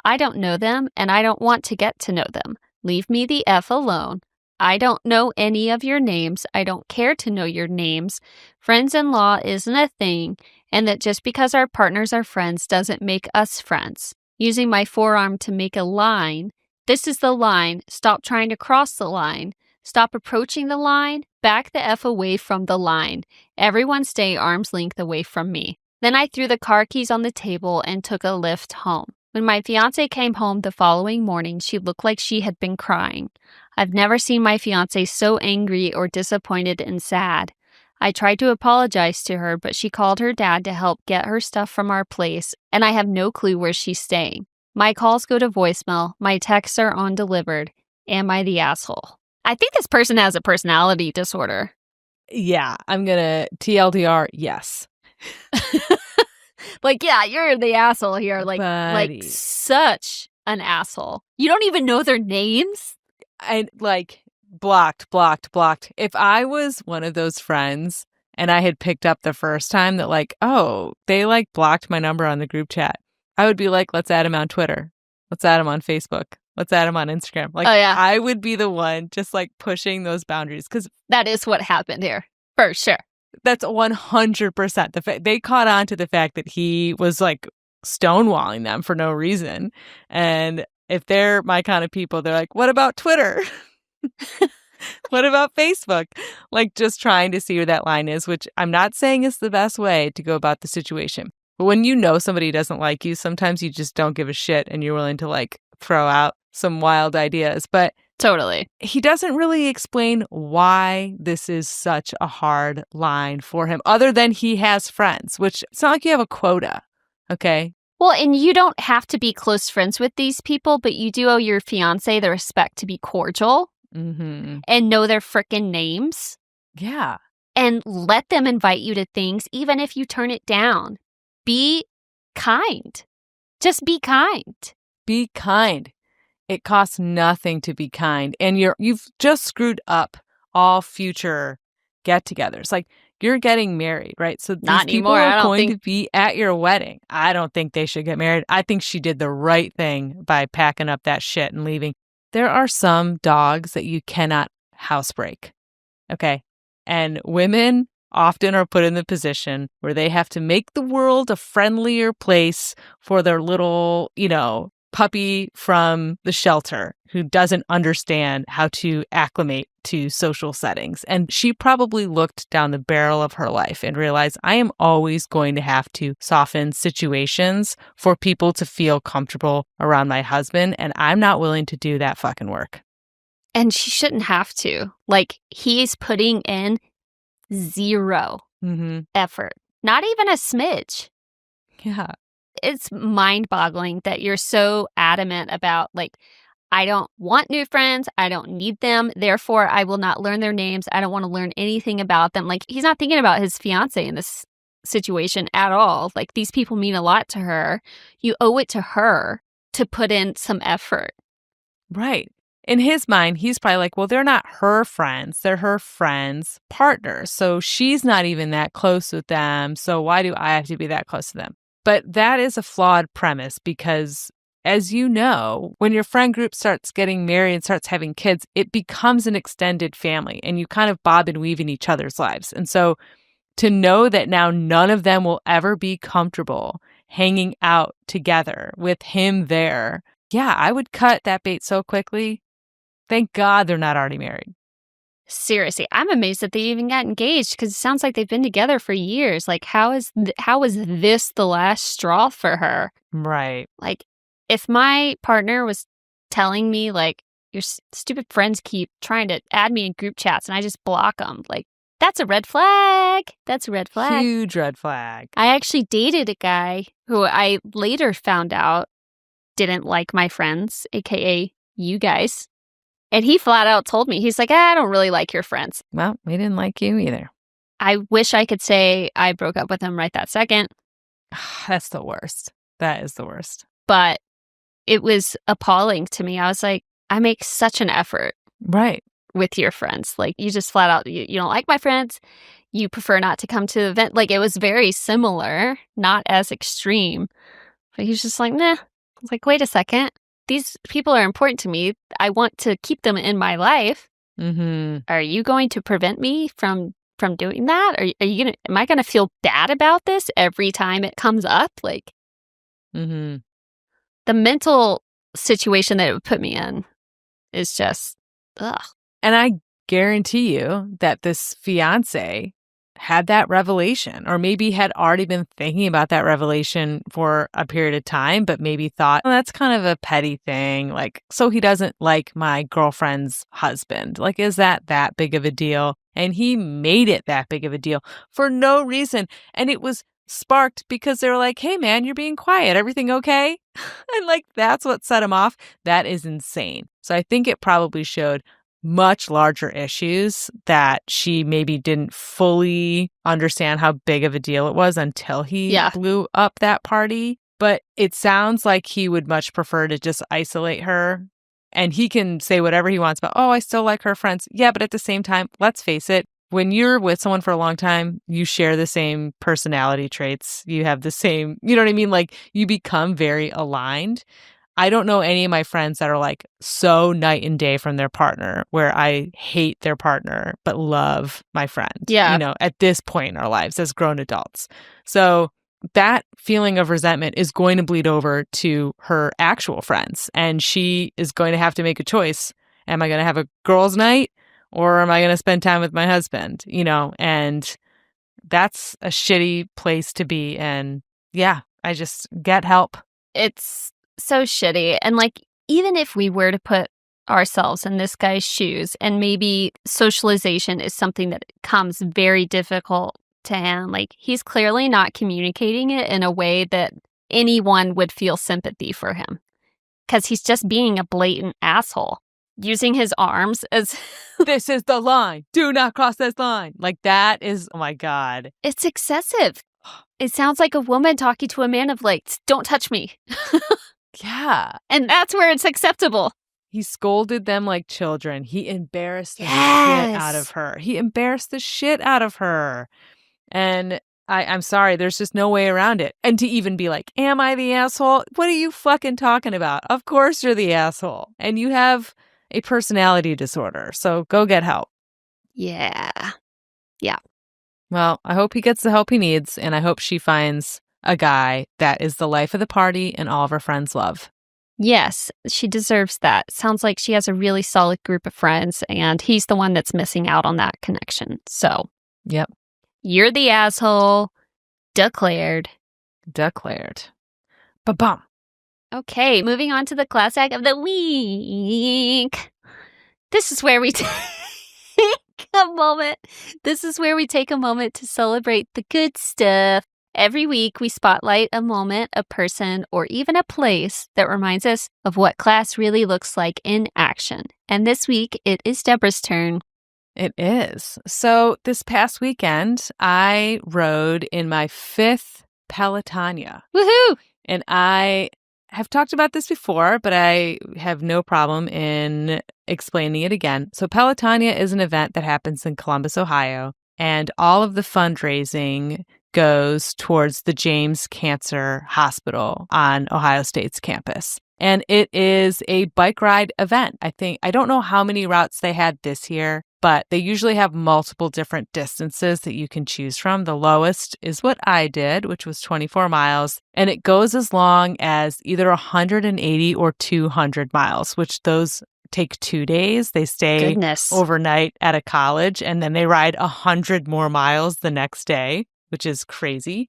I don't know them and I don't want to get to know them. Leave me the F alone. I don't know any of your names. I don't care to know your names. Friends-in-law isn't a thing, and that just because our partners are friends doesn't make us friends. Using my forearm to make a line. This is the line. Stop trying to cross the line. Stop approaching the line. Back the F away from the line. Everyone stay arm's length away from me. Then I threw the car keys on the table and took a lift home. When my fiancé came home the following morning, she looked like she had been crying. I've never seen my fiancé so angry or disappointed and sad. I tried to apologize to her, but she called her dad to help get her stuff from our place, and I have no clue where she's staying. My calls go to voicemail. My texts are undelivered. Am I the asshole? I think this person has a personality disorder.
Yeah, I'm going to TLDR, yes.
Like, yeah, you're the asshole here. Like such an asshole. You don't even know their names?
And blocked. If I was one of those friends and I had picked up the first time that they blocked my number on the group chat, I would be like, let's add him on Twitter. Let's add him on Facebook. Let's add him on Instagram. I would be the one just pushing those boundaries because
that is what happened here for sure.
That's 100%. They caught on to the fact that he was stonewalling them for no reason. And if they're my kind of people, they're like, what about Twitter? What about Facebook? Just trying to see where that line is, which I'm not saying is the best way to go about the situation. But when you know somebody doesn't like you, sometimes you just don't give a shit and you're willing to throw out some wild ideas. But
totally.
He doesn't really explain why this is such a hard line for him, other than he has friends, which it's not like you have a quota, okay?
Well, and you don't have to be close friends with these people, but you do owe your fiancé the respect to be cordial and know their frickin' names.
Yeah.
And let them invite you to things, even if you turn it down. Be kind. Just be kind.
Be kind. It costs nothing to be kind. And you've just screwed up all future get-togethers. You're getting married, right? So these people are going to be at your wedding. I don't think they should get married. I think she did the right thing by packing up that shit and leaving. There are some dogs that you cannot housebreak, okay? And women often are put in the position where they have to make the world a friendlier place for their little, puppy from the shelter who doesn't understand how to acclimate to social settings. And she probably looked down the barrel of her life and realized, I am always going to have to soften situations for people to feel comfortable around my husband, and I'm not willing to do that fucking work.
And she shouldn't have to. He's putting in zero effort. Not even a smidge.
Yeah.
It's mind-boggling that you're so adamant about, I don't want new friends. I don't need them. Therefore, I will not learn their names. I don't want to learn anything about them. He's not thinking about his fiancé in this situation at all. These people mean a lot to her. You owe it to her to put in some effort.
Right. In his mind, he's probably well, they're not her friends. They're her friends' partners. So she's not even that close with them. So why do I have to be that close to them? But that is a flawed premise because, as you know, when your friend group starts getting married and starts having kids, it becomes an extended family and you kind of bob and weave in each other's lives. And so to know that now none of them will ever be comfortable hanging out together with him there, yeah, I would cut that bait so quickly. Thank God they're not already married.
Seriously, I'm amazed that they even got engaged because it sounds like they've been together for years. How is this the last straw for her?
Right.
If my partner was telling me, your stupid friends keep trying to add me in group chats and I just block them, that's a red flag. That's a red flag.
Huge red flag.
I actually dated a guy who I later found out didn't like my friends, aka you guys. And he flat out told me, he's I don't really like your friends.
Well, we didn't like you either.
I wish I could say I broke up with him right that second.
That's the worst. That is the worst.
But it was appalling to me. I was I make such an effort.
Right.
With your friends. You just flat out, you don't like my friends. You prefer not to come to the event. It was very similar, not as extreme. But he's just nah. I was wait a second. These people are important to me. I want to keep them in my life. Are you going to prevent me from doing that? Am I gonna feel bad about this every time it comes up? Like,
Mm-hmm.
the mental situation that it would put me in is just, ugh.
And I guarantee you that this fiance had that revelation, or maybe had already been thinking about that revelation for a period of time, but maybe thought, well, that's kind of a petty thing. Like, so he doesn't like my girlfriend's husband. Like, is that big of a deal? And he made it that big of a deal for no reason. And it was sparked because they were like, hey, man, you're being quiet. Everything okay? And like, that's what set him off. That is insane. So I think it probably showed much larger issues that she maybe didn't fully understand how big of a deal it was until he blew up that party. But it sounds like he would much prefer to just isolate her. And he can say whatever he wants about, oh, I still like her friends. Yeah, but at the same time, let's face it, when you're with someone for a long time, you share the same personality traits. You have the same, you know what I mean? Like, you become very aligned. I don't know any of my friends that are like so night and day from their partner, where I hate their partner but love my friend.
Yeah.
You know, at this point in our lives as grown adults. So that feeling of resentment is going to bleed over to her actual friends. And she is going to have to make a choice. Am I going to have a girls' night, or am I going to spend time with my husband? You know, and that's a shitty place to be. And yeah, I just get help.
It's so shitty. And like, even if we were to put ourselves in this guy's shoes, and maybe socialization is something that comes very difficult to him, like, he's clearly not communicating it in a way that anyone would feel sympathy for him, because he's just being a blatant asshole, using his arms as
this is the line. Do not cross this line. Like, that is, oh my God.
It's excessive. It sounds like a woman talking to a man of like, don't touch me.
Yeah.
And that's where it's acceptable.
He scolded them like children. He embarrassed the shit out of her. He embarrassed the shit out of her. And I'm sorry, there's just no way around it. And to even be like, am I the asshole? What are you fucking talking about? Of course you're the asshole. And you have a personality disorder. So go get help.
Yeah. Yeah.
Well, I hope he gets the help he needs. And I hope she finds a guy that is the life of the party and all of her friends love.
Yes, she deserves that. Sounds like she has a really solid group of friends, and he's the one that's missing out on that connection. So,
yep.
You're the asshole. Declared.
Ba-bum.
Okay, moving on to the class act of the week. This is where we take a moment. This is where we take a moment to celebrate the good stuff. Every week, we spotlight a moment, a person, or even a place that reminds us of what class really looks like in action. And this week, it is Deborah's turn.
It is. So this past weekend, I rode in my 5th Pelotonia.
Woohoo!
And I have talked about this before, but I have no problem in explaining it again. So Pelotonia is an event that happens in Columbus, Ohio, and all of the fundraising goes towards the James Cancer Hospital on Ohio State's campus. And it is a bike ride event. I don't know how many routes they had this year, but they usually have multiple different distances that you can choose from. The lowest is what I did, which was 24 miles. And it goes as long as either 180 or 200 miles, which those take 2 days. They stay overnight at a college, and then they ride 100 more miles the next day, which is crazy.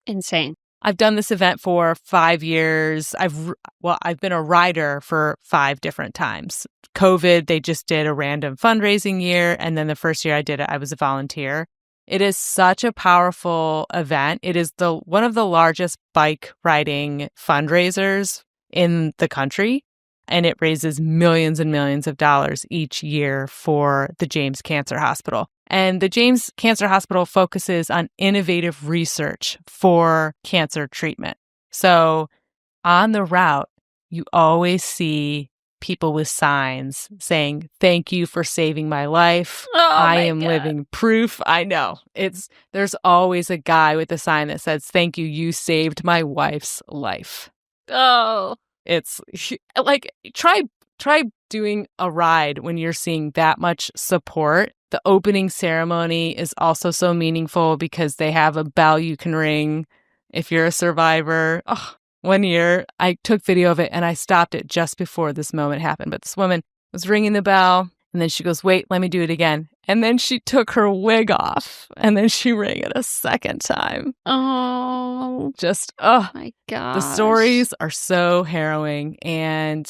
Insane.
I've done this event for 5 years. I've been a rider for 5 different times. COVID, they just did a random fundraising year. And then the first year I did it, I was a volunteer. It is such a powerful event. It is one of the largest bike riding fundraisers in the country. And it raises millions and millions of dollars each year for the James Cancer Hospital. And the James Cancer Hospital focuses on innovative research for cancer treatment. So on the route, you always see people with signs saying, "Thank you for saving my life. I am living proof." I know. There's always a guy with a sign that says, "Thank you, you saved my wife's life."
Oh.
It's like, try try doing a ride when you're seeing that much support. The opening ceremony is also so meaningful because they have a bell you can ring if you're a survivor. Oh, one year I took video of it and I stopped it just before this moment happened. But this woman was ringing the bell and then she goes, wait, let me do it again. And then she took her wig off and then she rang it a second time.
Oh,
My
gosh.
The stories are so harrowing. And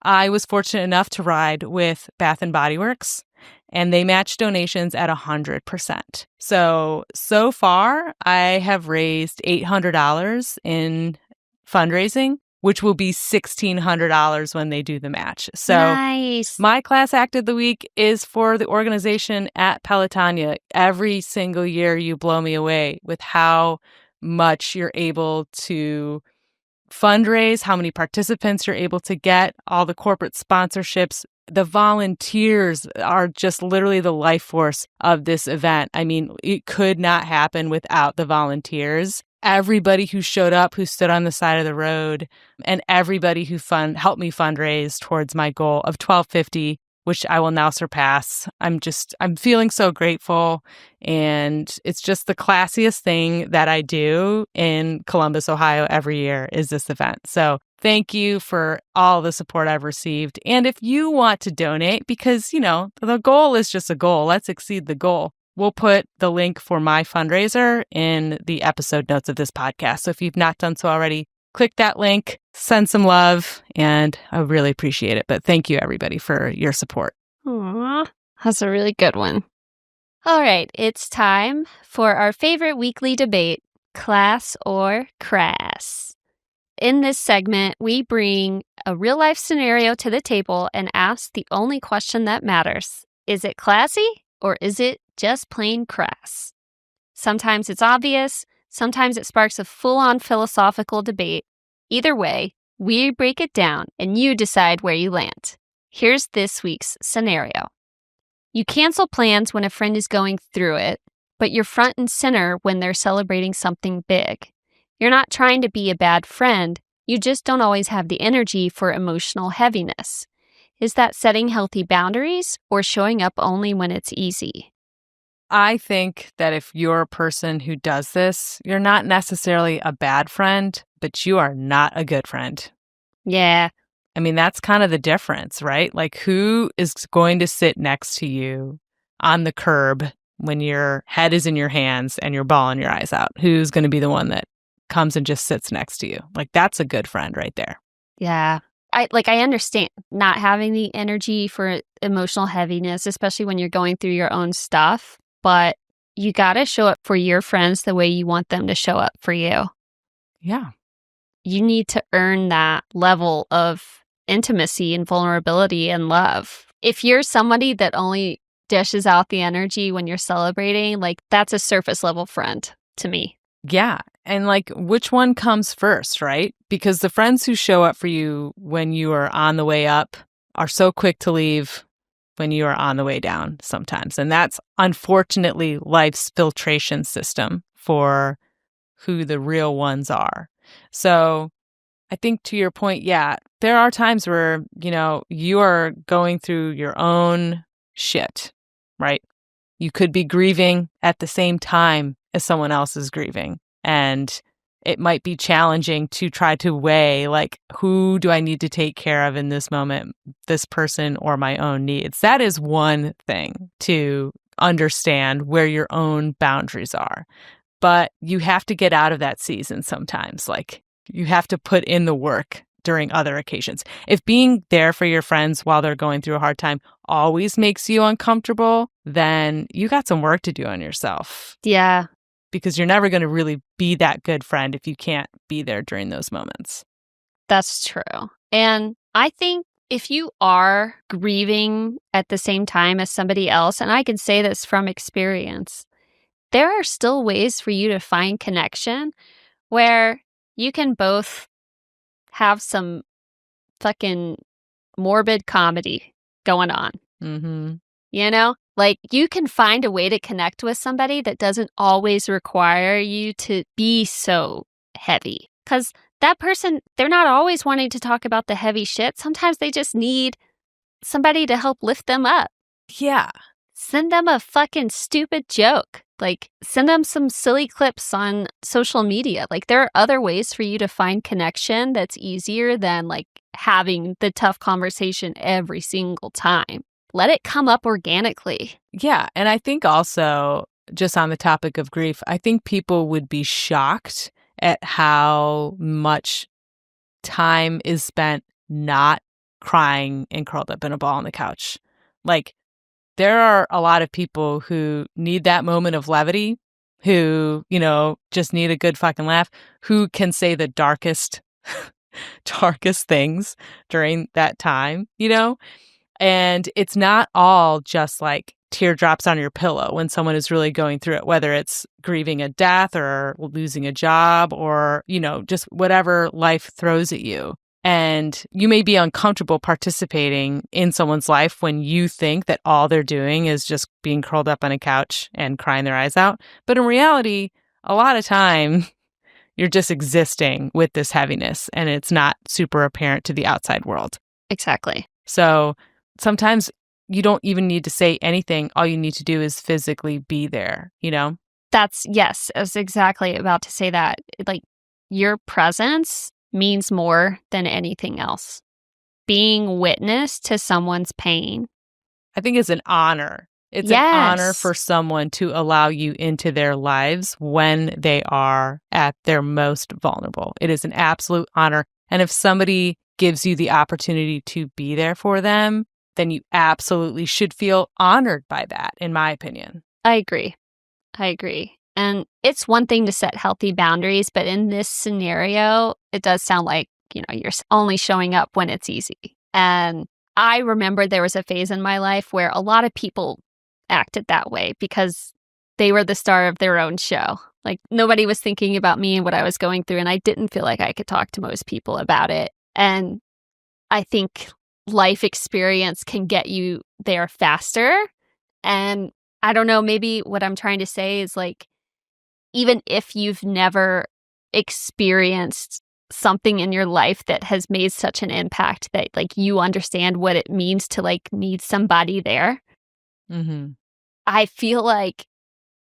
I was fortunate enough to ride with Bath and Body Works, and they match donations at 100%. So far, I have raised $800 in fundraising, which will be $1,600 when they do the match. So
nice.
My class act of the week is for the organization at Pelotonia. Every single year, you blow me away with how much you're able to fundraise, how many participants you're able to get, all the corporate sponsorships. The volunteers are just literally the life force of this event. I mean, it could not happen without the volunteers. Everybody who showed up, who stood on the side of the road, and everybody who helped me fundraise towards my goal of $1,250, which I will now surpass. I'm feeling so grateful. And it's just the classiest thing that I do in Columbus, Ohio every year is this event. So thank you for all the support I've received. And if you want to donate, because, the goal is just a goal, let's exceed the goal. We'll put the link for my fundraiser in the episode notes of this podcast. So if you've not done so already, click that link, send some love, and I really appreciate it. But thank you, everybody, for your support.
Aww, that's a really good one. All right, it's time for our favorite weekly debate, class or crass. In this segment, we bring a real-life scenario to the table and ask the only question that matters. Is it classy or is it just plain crass? Sometimes it's obvious. Sometimes it sparks a full-on philosophical debate. Either way, we break it down and you decide where you land. Here's this week's scenario. You cancel plans when a friend is going through it, but you're front and center when they're celebrating something big. You're not trying to be a bad friend, you just don't always have the energy for emotional heaviness. Is that setting healthy boundaries or showing up only when it's easy?
I think that if you're a person who does this, you're not necessarily a bad friend, but you are not a good friend.
Yeah.
I mean, that's kind of the difference, right? Like, who is going to sit next to you on the curb when your head is in your hands and you're bawling your eyes out? Who's going to be the one that comes and just sits next to you? Like, that's a good friend right there.
Yeah. I understand not having the energy for emotional heaviness, especially when you're going through your own stuff, but you got to show up for your friends the way you want them to show up for you.
Yeah.
You need to earn that level of intimacy and vulnerability and love. If you're somebody that only dishes out the energy when you're celebrating, like, that's a surface level friend to me.
Yeah. And which one comes first, right? Because the friends who show up for you when you are on the way up are so quick to leave when you are on the way down sometimes. And that's unfortunately life's filtration system for who the real ones are. So I think to your point, yeah, there are times where, you are going through your own shit, right? You could be grieving at the same time as someone else is grieving. And it might be challenging to try to weigh, who do I need to take care of in this moment, this person or my own needs? That is one thing to understand where your own boundaries are. But you have to get out of that season sometimes. You have to put in the work during other occasions. If being there for your friends while they're going through a hard time always makes you uncomfortable, then you got some work to do on yourself.
Yeah.
Because you're never going to really be that good friend if you can't be there during those moments.
That's true. And I think if you are grieving at the same time as somebody else, and I can say this from experience, there are still ways for you to find connection where you can both have some fucking morbid comedy going on.
Mm-hmm.
You can find a way to connect with somebody that doesn't always require you to be so heavy. Because that person, they're not always wanting to talk about the heavy shit. Sometimes they just need somebody to help lift them up.
Yeah.
Send them a fucking stupid joke. Like, send them some silly clips on social media. Like, there are other ways for you to find connection that's easier than, like, having the tough conversation every single time. Let it come up organically.
Yeah. And I think also, just on the topic of grief, I think people would be shocked at how much time is spent not crying and curled up in a ball on the couch. Like, there are a lot of people who need that moment of levity, who, just need a good fucking laugh, who can say the darkest, darkest things during that time, And it's not all just like teardrops on your pillow when someone is really going through it, whether it's grieving a death or losing a job or, just whatever life throws at you. And you may be uncomfortable participating in someone's life when you think that all they're doing is just being curled up on a couch and crying their eyes out. But in reality, a lot of time, you're just existing with this heaviness and it's not super apparent to the outside world.
Exactly.
So sometimes you don't even need to say anything. All you need to do is physically be there,
Yes, I was exactly about to say that. Like, your presence means more than anything else. Being witness to someone's pain.
I think it's an honor. It's an honor for someone to allow you into their lives when they are at their most vulnerable. It is an absolute honor. And if somebody gives you the opportunity to be there for them, then you absolutely should feel honored by that, in my opinion.
I agree. And it's one thing to set healthy boundaries, but in this scenario, it does sound like, you're only showing up when it's easy. And I remember there was a phase in my life where a lot of people acted that way because they were the star of their own show. Like, nobody was thinking about me and what I was going through, and I didn't feel like I could talk to most people about it. And I think life experience can get you there faster. And I don't know, maybe what I'm trying to say is, like, even if you've never experienced something in your life that has made such an impact that, like, you understand what it means to, like, need somebody there.
Mm-hmm.
I feel like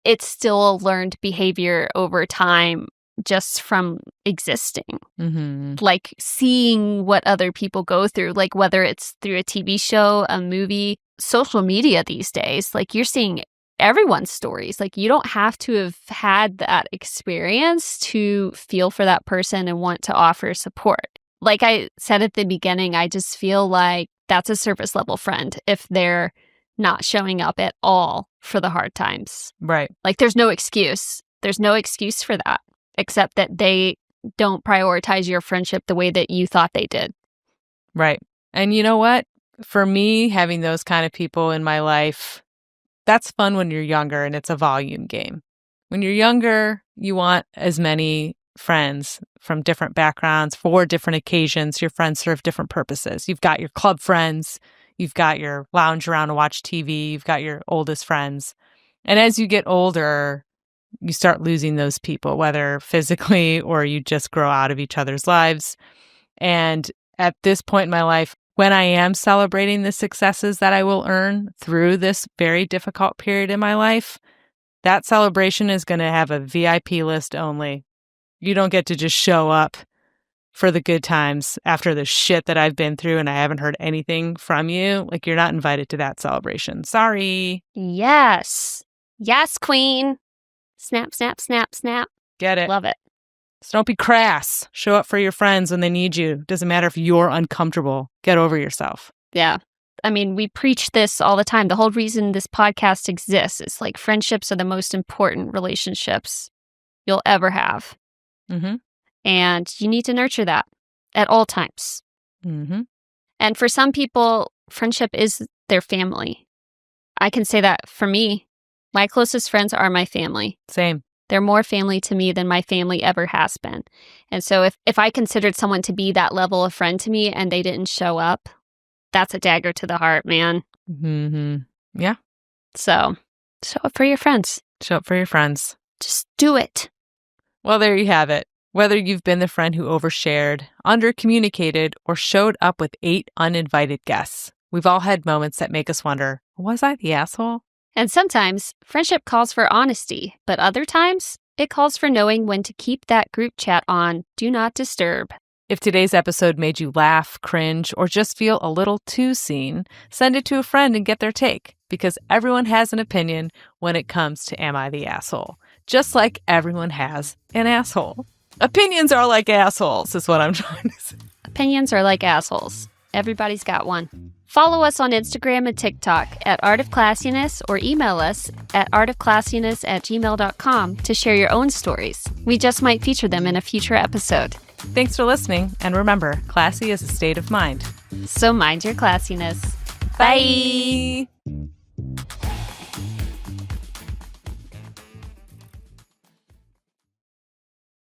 it's still a learned behavior over time just from existing.
Mm-hmm.
Like, seeing what other people go through, like, whether it's through a TV show, a movie, social media these days, like, you're seeing everyone's stories. Like, you don't have to have had that experience to feel for that person and want to offer support. Like I said at the beginning, I just feel like that's a surface level friend if they're not showing up at all for the hard times.
Right.
Like, there's no excuse. There's no excuse for that, except that they don't prioritize your friendship the way that you thought they did.
Right. And you know what? For me, having those kind of people in my life, that's fun when you're younger and it's a volume game. When you're younger, you want as many friends from different backgrounds for different occasions. Your friends serve different purposes. You've got your club friends. You've got your lounge around and watch TV. You've got your oldest friends. And as you get older, you start losing those people, whether physically or you just grow out of each other's lives. And at this point in my life, when I am celebrating the successes that I will earn through this very difficult period in my life, that celebration is going to have a VIP list only. You don't get to just show up for the good times after the shit that I've been through and I haven't heard anything from you. Like, you're not invited to that celebration. Sorry.
Yes. Yes, queen. Snap, snap, snap, snap.
Get it.
Love it.
So don't be crass. Show up for your friends when they need you. Doesn't matter if you're uncomfortable. Get over yourself.
Yeah. I mean, we preach this all the time. The whole reason this podcast exists is, like, friendships are the most important relationships you'll ever have.
Mm-hmm.
And you need to nurture that at all times.
Mm-hmm.
And for some people, friendship is their family. I can say that for me. My closest friends are my family.
Same.
They're more family to me than my family ever has been. And so if I considered someone to be that level of friend to me and they didn't show up, that's a dagger to the heart, man.
Mm-hmm. Yeah.
So show up for your friends.
Show up for your friends.
Just do it.
Well, there you have it. Whether you've been the friend who overshared, undercommunicated, or showed up with 8 uninvited guests, We've all had moments that make us wonder, was I the asshole?
And sometimes friendship calls for honesty, but other times it calls for knowing when to keep that group chat on Do Not Disturb.
If today's episode made you laugh, cringe, or just feel a little too seen, send it to a friend and get their take, because everyone has an opinion when it comes to Am I the Asshole? Just like everyone has an asshole. Opinions are like assholes, is what I'm trying to say.
Opinions are like assholes. Everybody's got one. Follow us on Instagram and TikTok at Art of Classiness or email us at artofclassiness@gmail.com to share your own stories. We just might feature them in a future episode.
Thanks for listening, and remember, classy is a state of mind.
So mind your classiness.
Bye!